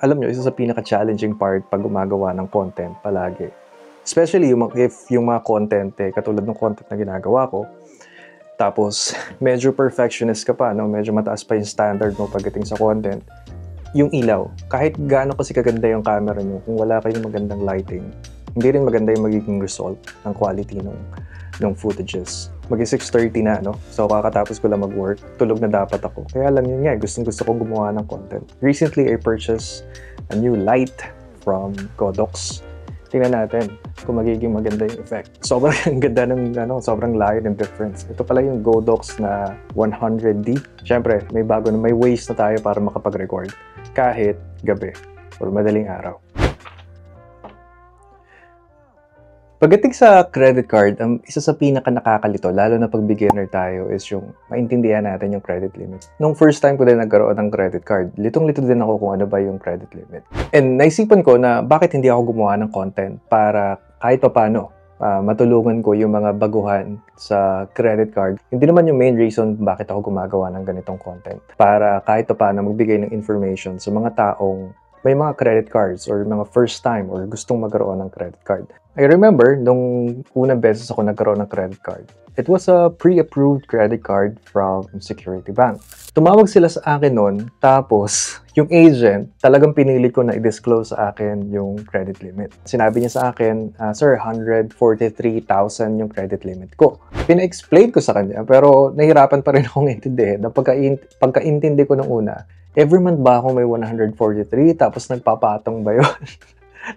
alam nyo, isa sa pinaka-challenging part pag gumagawa ng content palagi. Especially if yung mga content, katulad ng content na ginagawa ko, tapos medyo perfectionist ka pa, no? Medyo mataas pa yung standard mo pagdating sa content. Yung ilaw, kahit gaano kasi kaganda yung camera nyo, kung wala kayong magandang lighting, hindi rin maganda yung magiging result ng quality ng footages. Mag-6:30 na, no? So, kakatapos ko lang mag-work. Tulog na dapat ako. Kaya lang yun nga, gusto kong gumawa ng content. Recently, I purchased a new light from Godox. Tingnan natin kung magiging maganda yung effect. Sobrang ganda ng, sobrang layo ng difference. Ito pala yung Godox na 100D. Siyempre, may ways na tayo para makapag-record. Kahit gabi or madaling araw. Pagdating sa credit card, isa sa pinaka-nakakalito, lalo na pag beginner tayo, is yung maintindihan natin yung credit limit. Nung first time ko din nagkaroon ng credit card, litong-lito din ako kung ano ba yung credit limit. And naisipan ko na bakit hindi ako gumawa ng content para kahit paano matulungan ko yung mga baguhan sa credit card. Hindi naman yung main reason bakit ako gumagawa ng ganitong content. Para kahit paano magbigay ng information sa mga taong may mga credit cards or mga first time or gustong magkaroon ng credit card. I remember, nung unang beses ako nagkaroon ng credit card, it was a pre-approved credit card from Security Bank. Tumawag sila sa akin noon, tapos yung agent, talagang pinili ko na i-disclose sa akin yung credit limit. Sinabi niya sa akin, Sir, 143,000 yung credit limit ko. Pina-explain ko sa kanya, pero nahirapan pa rin akong intindihin. Pagka-intindi ko ng una, every month ba ako may 143, tapos nagpapatong ba yun?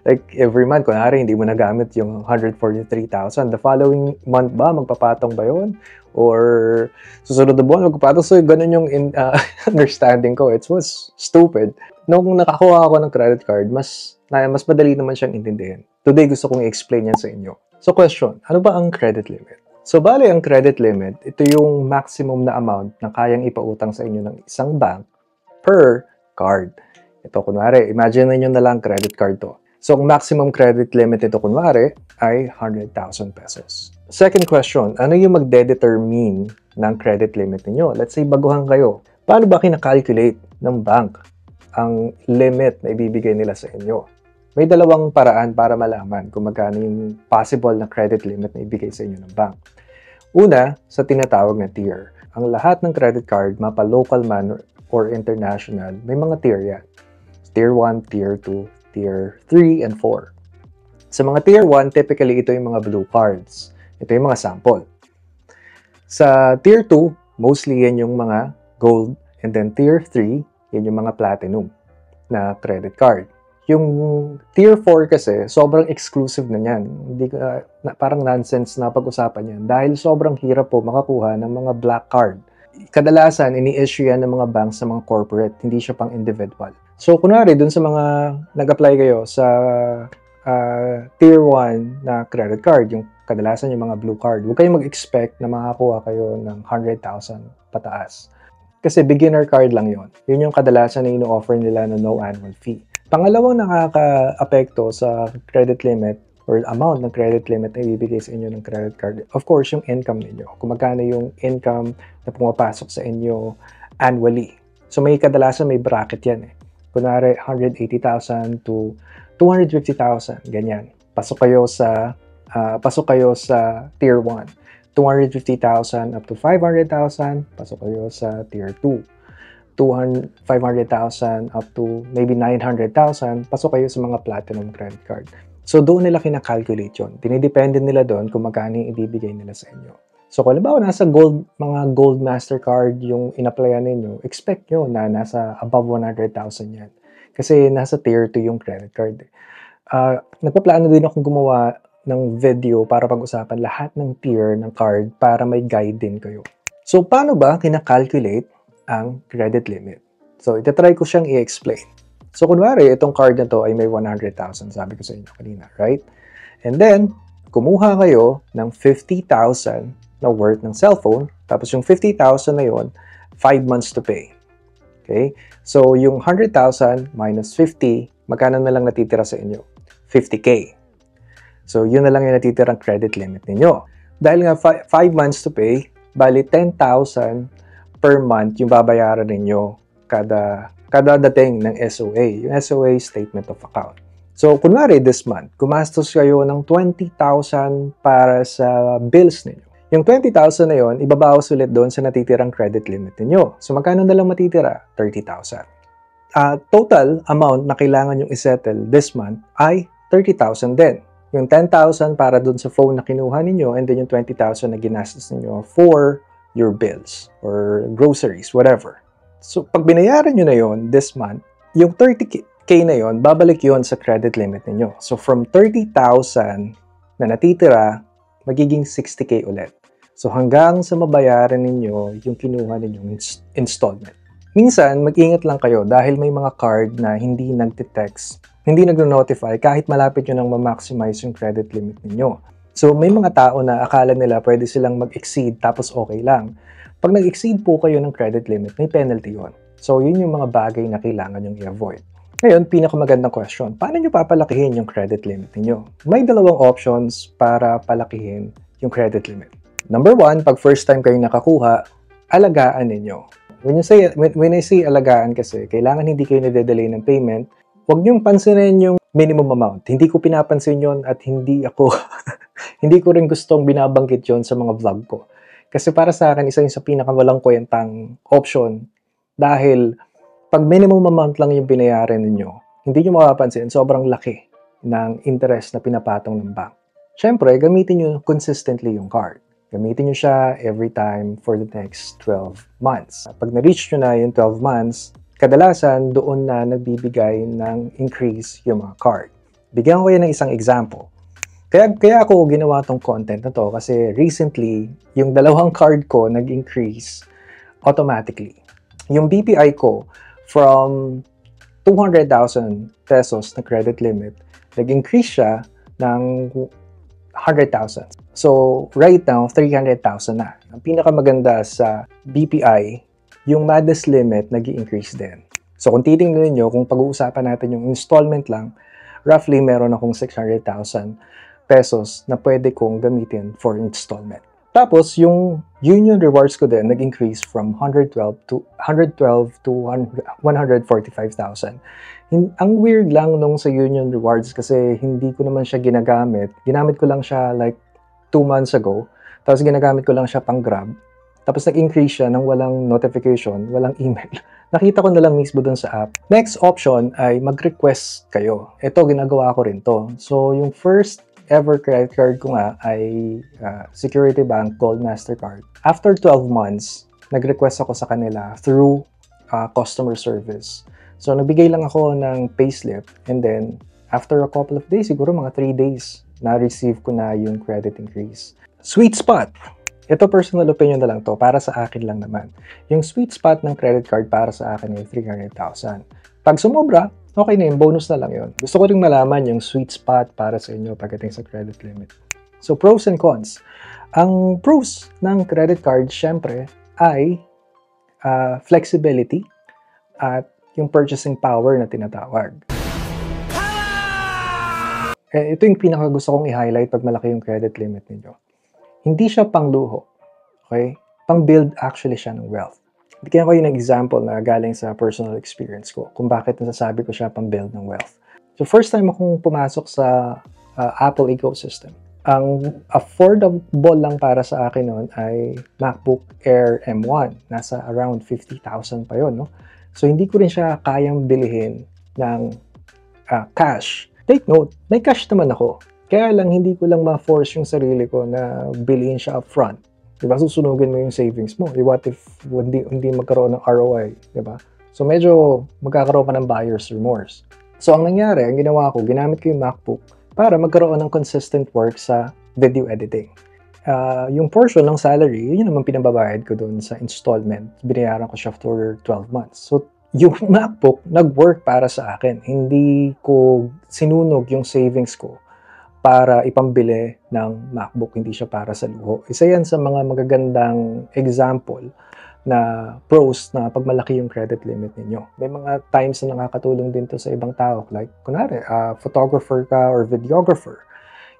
Like, every month, kunwari, hindi mo nagamit yung 143,000. The following month ba, magpapatong ba yun? Or susunod na buwan, magpapatong. So, ganun yung understanding ko. It was stupid. Nung nakakuha ako ng credit card, mas madali naman siyang intindihin. Today, gusto kong i-explain yan sa inyo. So, question, ano ba ang credit limit? So, bale, ang credit limit, ito yung maximum na amount na kayang ipautang sa inyo ng isang bank per card. Ito, kunwari, imagine nyo na lang credit card to. So, ang maximum credit limit ito, kunwari, ay 100,000 pesos. Second question, ano yung magde-determine ng credit limit niyo? Let's say, baguhan kayo. Paano ba kina-calculate ng bank ang limit na ibibigay nila sa inyo? May dalawang paraan para malaman kung magkano yung possible na credit limit na ibigay sa inyo ng bank. Una, sa tinatawag na tier. Ang lahat ng credit card, mapa-local man or international, may mga tier yan. Tier 1, Tier 2, Tier 3, and 4. Sa mga Tier 1, typically ito yung mga blue cards. Ito yung mga sample. Sa Tier 2, mostly yan yung mga gold. And then Tier 3, yan yung mga platinum na credit card. Yung Tier 4 kasi, sobrang exclusive na yan. Parang nonsense na pag-usapan yan. Dahil sobrang hirap po makakuha ng mga black card. Kadalasan, ini-issue yan ng mga banks sa mga corporate. Hindi siya pang individual. So, kunwari, dun sa mga nag-apply kayo sa Tier 1 na credit card, yung kadalasan yung mga blue card, huwag kayong mag-expect na makakuha kayo ng 100,000 pataas. Kasi beginner card lang yon. Yun yung kadalasan na ino-offer nila na no annual fee. Pangalawang nakaka-apekto sa credit limit or amount ng credit limit na ibibigay sa inyo ng credit card, of course, yung income ninyo. Kung magkano yung income na pumapasok sa inyo annually. So, kadalasan may bracket yan eh. Kunwari, 180,000 to 250,000, ganyan. Pasok kayo sa Tier 1. 250,000 up to 500,000, pasok kayo sa Tier 2. 500,000 up to maybe 900,000, pasok kayo sa mga platinum credit card. So, doon nila kina-calculate yun. Dinidepende nila doon kung magkano yung ibibigay nila sa inyo. So, kung halimbawa nasa mga gold Mastercard yung in-applyan ninyo, expect nyo na nasa above 100,000 yan. Kasi nasa Tier 2 yung credit card. Nagpaplano din akong gumawa ng video para pag-usapan lahat ng tier ng card para may guide din kayo. So, paano ba kina-calculate ang credit limit? So, itatry ko siyang i-explain. So, kunwari, itong card na to ay may 100,000, sabi ko sa inyo kanina, right? And then, kumuha kayo ng 50,000 na worth ng cellphone, tapos yung 50,000 na yon, 5 months to pay. Okay? So, yung 100,000 minus 50, magkano na lang natitira sa inyo? 50K. So, yun na lang yung natitirang credit limit ninyo. Dahil nga 5 months to pay, bali 10,000 per month yung babayaran ninyo kada kadadating ng SOA, yung SOA Statement of Account. So, kunwari this month, gumastos kayo ng 20,000 para sa bills ninyo. Yung 20,000 na yon, ibabawas ulit doon sa natitirang credit limit ninyo. So, magkano na lang matitira? 30,000. Total amount na kailangan yung isettle this month ay 30,000 din. Yung 10,000 para doon sa phone na kinuha ninyo and then yung 20,000 na ginastos ninyo for your bills or groceries, whatever. So, pag binayaran nyo na yon this month, yung 30K na yon, babalik yon sa credit limit ninyo. So, from 30,000 na natitira, magiging 60K ulit. So, hanggang sa mabayaran ninyo yung kinuha ninyong installment. Minsan, mag-ingat lang kayo dahil may mga card na hindi nagte-text, hindi nagno-notify kahit malapit nyo nang ma-maximize yung credit limit ninyo. So, may mga tao na akala nila pwede silang mag-exceed tapos okay lang. Pag nag-exceed po kayo ng credit limit, may penalty yon. So, yun yung mga bagay na kailangan yung i-avoid. Ngayon, pinakamagandang question, paano nyo papalakihin yung credit limit ninyo? May dalawang options para palakihin yung credit limit. Number one, pag first time kayo nakakuha, alagaan ninyo. When I say alagaan kasi, kailangan hindi kayo nade-delay ng payment, huwag niyong pansinin yung minimum amount. Hindi ko pinapansin yon at hindi ko rin gustong binabanggit yon sa mga vlog ko. Kasi para sa akin, isa yung sa pinakawalang kwentang option dahil pag minimum amount lang yung binayaran ninyo, hindi nyo mapapansin, sobrang laki ng interest na pinapatong ng bank. Siyempre, gamitin nyo consistently yung card. Gamitin nyo siya every time for the next 12 months. Pag na-reach nyo na yung 12 months, kadalasan doon na nagbibigay ng increase yung mga card. Bigyan ko kayo ng isang example. Kaya ako ginawa tong content na to kasi recently, yung dalawang card ko nag-increase automatically. Yung BPI ko, from 200,000 pesos na credit limit, nag-increase siya ng 100,000. So, right now, 300,000 na. Ang pinakamaganda sa BPI, yung madness limit nag-i-increase din. So, kung titingnan niyo kung pag-uusapan natin yung installment lang, roughly meron akong 600,000 pesos na pwede kong gamitin for installment. Tapos, yung Union Rewards ko din nag-increase from 112 to 145,000. Ang weird lang nung sa Union Rewards kasi hindi ko naman siya ginagamit. Ginamit ko lang siya like 2 months ago. Tapos ginagamit ko lang siya pang Grab. Tapos nag-increase siya ng walang notification, walang email. Nakita ko na lang mismo dun sa app. Next option ay mag-request kayo. Ito, ginagawa ko rin to. So, yung first ever credit card ko nga ay Security Bank Gold Mastercard. After 12 months, nag-request ako sa kanila through customer service. So, nagbigay lang ako ng payslip and then after a couple of days, siguro mga 3 days, na-receive ko na yung credit increase. Sweet spot! Ito personal opinion na lang to, para sa akin lang naman. Yung sweet spot ng credit card para sa akin ay 300,000. Pag sumobra, okay na yun, bonus na lang yun. Gusto ko rin malaman yung sweet spot para sa inyo pagdating sa credit limit. So, pros and cons. Ang pros ng credit card, syempre, ay flexibility at yung purchasing power na tinatawag. Ito yung pinaka gusto kong i-highlight pag malaki yung credit limit ninyo. Hindi siya pang luho. Okay? Pang build actually siya ng wealth. Bigyan ko yung example na galing sa personal experience ko kung bakit nasasabi ko siya pang build ng wealth. So first time akong pumasok sa Apple ecosystem. Ang affordable lang para sa akin noon ay MacBook Air M1. Nasa around 50,000 pa yon, no? So hindi ko rin siya kayang bilihin ng cash. Take note, may cash naman ako. Kaya lang hindi ko lang ma-force yung sarili ko na bilhin siya upfront. Diba? Susunugin mo yung savings mo. What if hindi magkaroon ng ROI? Diba? So medyo magkakaroon ka ng buyer's remorse. So ang nangyari, ang ginawa ko, ginamit ko yung MacBook para magkaroon ng consistent work sa video editing. Yung portion ng salary, yun naman pinababayad ko doon sa installment. Binayaran ko siya for 12 months. So yung MacBook, nag-work para sa akin. Hindi ko sinunog yung savings ko para ipambili ng MacBook, hindi siya para sa luho. Isa yan sa mga magagandang example na pros na pag malaki yung credit limit ninyo. May mga times na nakakatulong din to sa ibang tao. Like, kunwari, photographer ka or videographer.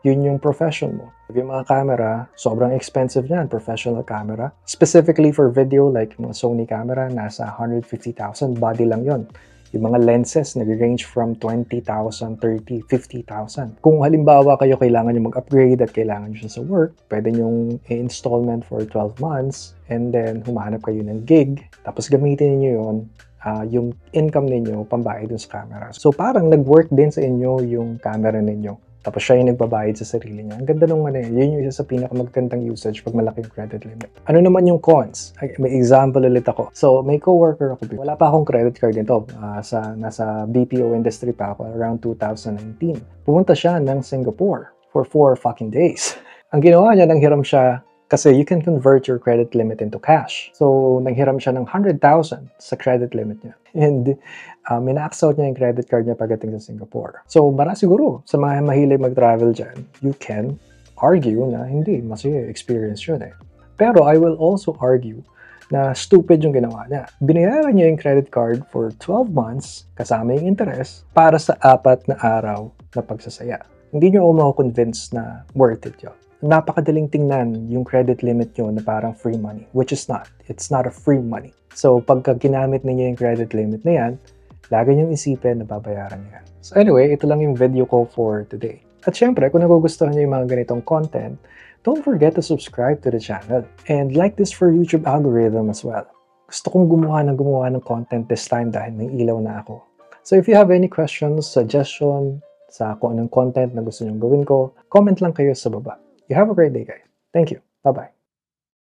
Yun yung profession mo. Yung mga camera, sobrang expensive yan, professional camera. Specifically for video, like mga Sony camera, nasa 150,000, body lang yon. Yung mga lenses, nag-range from 20,000, 30, 50,000. Kung halimbawa kayo kailangan nyo mag-upgrade at kailangan nyo siya sa work, pwede nyong i-installment for 12 months and then humanap kayo ng gig, tapos gamitin niyo yun, yung income ninyo pambayad dun sa camera. So parang nag-work din sa inyo yung camera ninyo. Tapos siya yung nagbabayad sa sarili niya. Ang ganda nung yun yung isa sa pinakamagandang usage pag malaki yung credit limit. Ano naman yung cons? May example ulit ako. So, may coworker ako. Wala pa akong credit card nito. Nasa BPO industry pa ako around 2019. Pumunta siya ng Singapore for 4 fucking days. Ang ginawa niya, nanghiram siya kasi you can convert your credit limit into cash. So, nanghiram siya ng 100,000 sa credit limit niya. And mina-max out niya yung credit card niya pagdating sa Singapore. So, siguro, sa mga mahilig mag-travel dyan, you can argue na hindi, masaya experience yun eh. Pero I will also argue na stupid yung ginawa niya. Binayaran niya yung credit card for 12 months, kasama yung interest, para sa 4 na araw na pagsasaya. Hindi niyo ako convince na worth it yun. Napakadaling tingnan yung credit limit nyo na parang free money, which is not. It's not a free money. So, pagka ginamit ninyo yung credit limit na yan, lagi nyong isipin na babayaran nyo yan. So anyway, ito lang yung video ko for today. At syempre, kung nagugustuhan nyo yung mga ganitong content, don't forget to subscribe to the channel. And like this for YouTube algorithm as well. Gusto kong gumawa ng content this time dahil may ilaw na ako. So if you have any questions, suggestion sa kung anong content na gusto nyong gawin ko, comment lang kayo sa baba. You have a great day, guys. Thank you. Bye-bye.